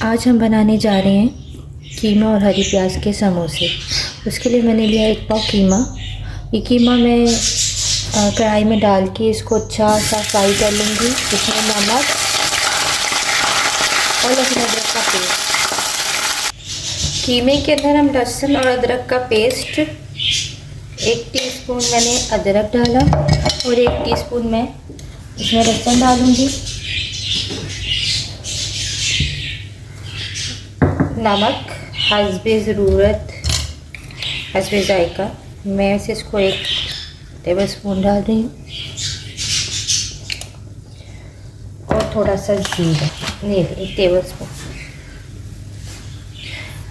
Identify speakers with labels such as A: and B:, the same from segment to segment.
A: आज हम बनाने जा रहे हैं कीमा और हरी प्याज के समोसे। उसके लिए मैंने लिया 1 पाव कीमा। ये कीमा मैं कढ़ाई में डाल के इसको अच्छा सा फ्राई कर लूँगी। इसमें नमक और लहसुन अदरक का पेस्ट। कीमे के अंदर हम लहसुन और अदरक का पेस्ट 1 टीस्पून मैंने अदरक डाला और 1 टीस्पून मैं इसमें लहसुन डालूँगी। नमक हस्बे ज़रूरत, हस्बे जायका। मैं इसे इसको 1 टेबलस्पून डाल रही हूँ और थोड़ा सा जीरा, नहीं 1 टेबलस्पून।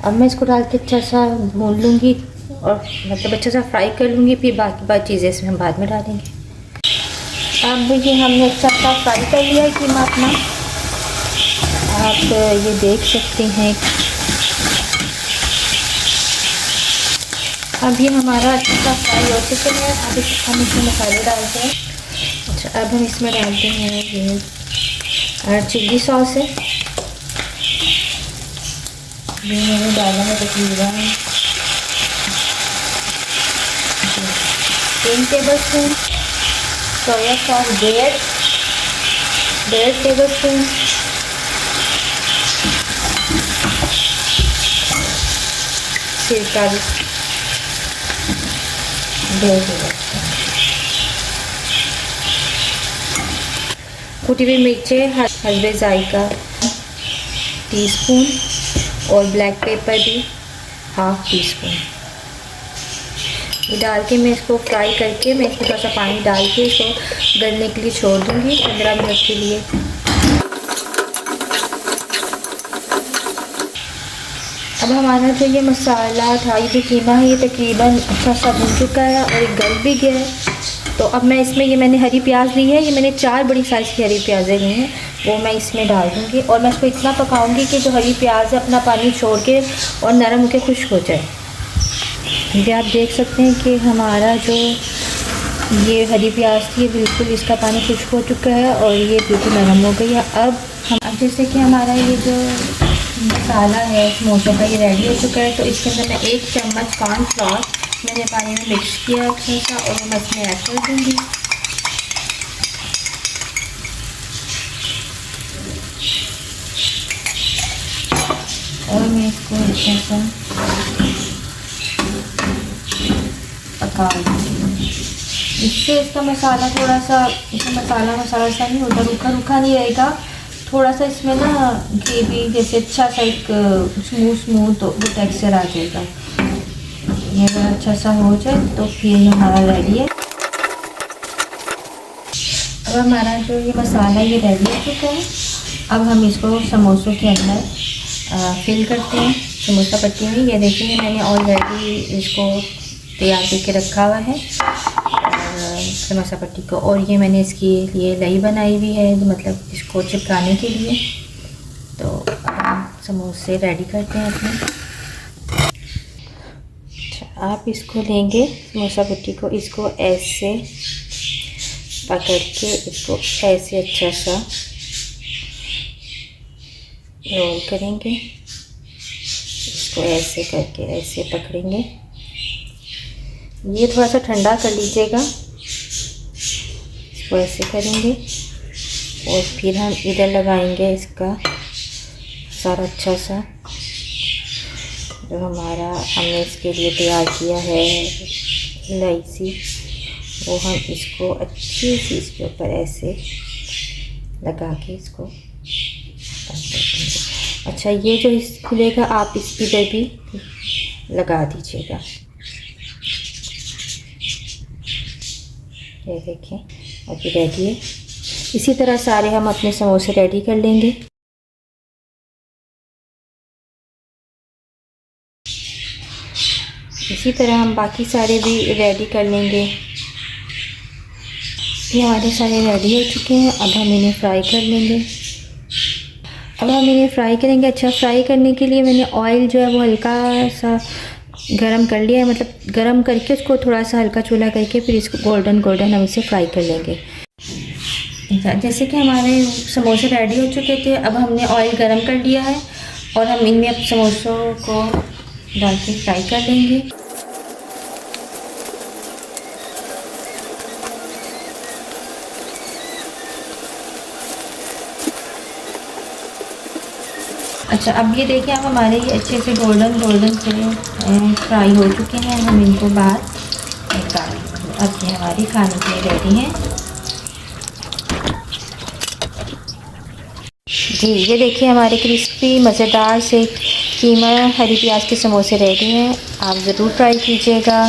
A: अब मैं इसको डाल के अच्छा सा भून लूँगी और मतलब अच्छा सा फ्राई कर लूँगी। फिर बाकी चीज़ें इसमें हम बाद में डालेंगे। अब ये हमने अच्छा सा फ्राई कर लिया है कीमा अपना। आप ये देख सकते हैं। अब ये हमारा अच्छा सा फ्राई हो चुके हैं। अब हम इसमें मसाले डालते हैं। अच्छा, अब हम इसमें डालते हैं ये चिल्ली सॉस है। ये मैंने डाला है तकरीबन 3 टेबलस्पून। Soya sauce 1.5 tablespoon. सिरका 2 टेबलस्पून। कुटी हुई मिर्चें हल्वे जायका टीस्पून और ब्लैक पेपर भी 1/2 टीस्पून। ये डाल के मैं इसको फ्राई करके मैं इसको थोड़ा सा पानी डाल के इसको गलने के लिए छोड़ दूँगी 15 मिनट के लिए। अब हमारा जो ये मसाला था, ये जो कीमा है, ये तकरीबन अच्छा सा भुन चुका है और ये गल भी गया है। तो अब मैं इसमें ये मैंने हरी प्याज ली है। ये मैंने 4 बड़ी साइज़ की हरी प्याज़ें ली हैं, वो मैं इसमें डाल दूँगी और मैं इसको इतना पकाऊँगी कि जो हरी प्याज है अपना पानी छोड़ के और नरम होकर खुश्क हो जाए। ये आप देख सकते हैं कि हमारा जो ये हरी प्याज थी बिल्कुल इसका पानी खुश्क हो चुका है और ये बिल्कुल नरम हो गई है। अब जैसे कि हमारा ये जो मसाला है समोसों का ये रेडी हो चुका है, तो इसके अंदर मैं 1 चम्मच कॉर्नफ्लोर मैंने पानी में मिक्स किया अच्छा सा और मैं इसमें ऐड कर दूँगी। और मैं इसको अच्छा सा पका लूँगी। इससे इसका मसाला थोड़ा सा, इसमें मसाला सा नहीं होता, रूखा नहीं रहेगा। थोड़ा सा इसमें ना ग्रेवी जैसे अच्छा सा एक स्मूथ तो वो टेक्सचर आ जाएगा। ये अगर अच्छा सा हो जाए तो फिर हमारा रेडी है। अब हमारा जो ये मसाला ये रेडी हो चुका है। अब हम इसको समोसों के अंदर फिल करते हैं। समोसा पट्टी में ये देखिए मैंने ऑलरेडी इसको तैयार करके रखा हुआ है समोसा पट्टी को, और ये मैंने इसके लिए लई बनाई हुई है, मतलब इसको चिपकाने के लिए। तो हम समोसे रेडी करते हैं अपने। आप इसको लेंगे समोसा पट्टी को, इसको ऐसे पकड़ के इसको ऐसे अच्छा सा रोल करेंगे। इसको ऐसे करके ऐसे पकड़ेंगे। ये थोड़ा सा ठंडा कर लीजिएगा। इसको ऐसे करेंगे और फिर हम इधर लगाएंगे इसका सारा अच्छा सा जो हमारा हमने इसके लिए तैयार किया है इलायची, वो हम इसको अच्छी सी इसके ऊपर ऐसे लगा के इसको अच्छा ये जो इस खुलेगा आप इस इधर भी लगा दीजिएगा। ये देखें अभी रेडी है। इसी तरह सारे हम अपने समोसे रेडी कर लेंगे। इसी तरह हम बाकी सारे भी रेडी कर लेंगे। ये हमारे सारे रेडी हो चुके हैं। अब हम इन्हें फ्राई कर लेंगे। अब हम इन्हें फ्राई करेंगे। अच्छा, फ्राई करने के लिए मैंने ऑयल जो है वो हल्का सा गरम कर लिया है, मतलब गरम करके उसको थोड़ा सा हल्का चूल्हा करके फिर इसको गोल्डन हम इसे फ्राई कर लेंगे। जैसे कि हमारे समोसे रेडी हो चुके थे, अब हमने ऑयल गरम कर लिया है और हम इनमें अब समोसों को डाल के फ्राई कर लेंगे। अच्छा, अब ये देखिए अब हमारे ये अच्छे से गोल्डन से फ्राई हो चुके हैं। हम इनको बाहर निकाल लेंगे। अब ये हमारी खाने के लिए रेडी हैं। जी, ये देखिए हमारे क्रिस्पी मज़ेदार से कीमा हरी प्याज के समोसे रेडी हैं। आप ज़रूर ट्राई कीजिएगा।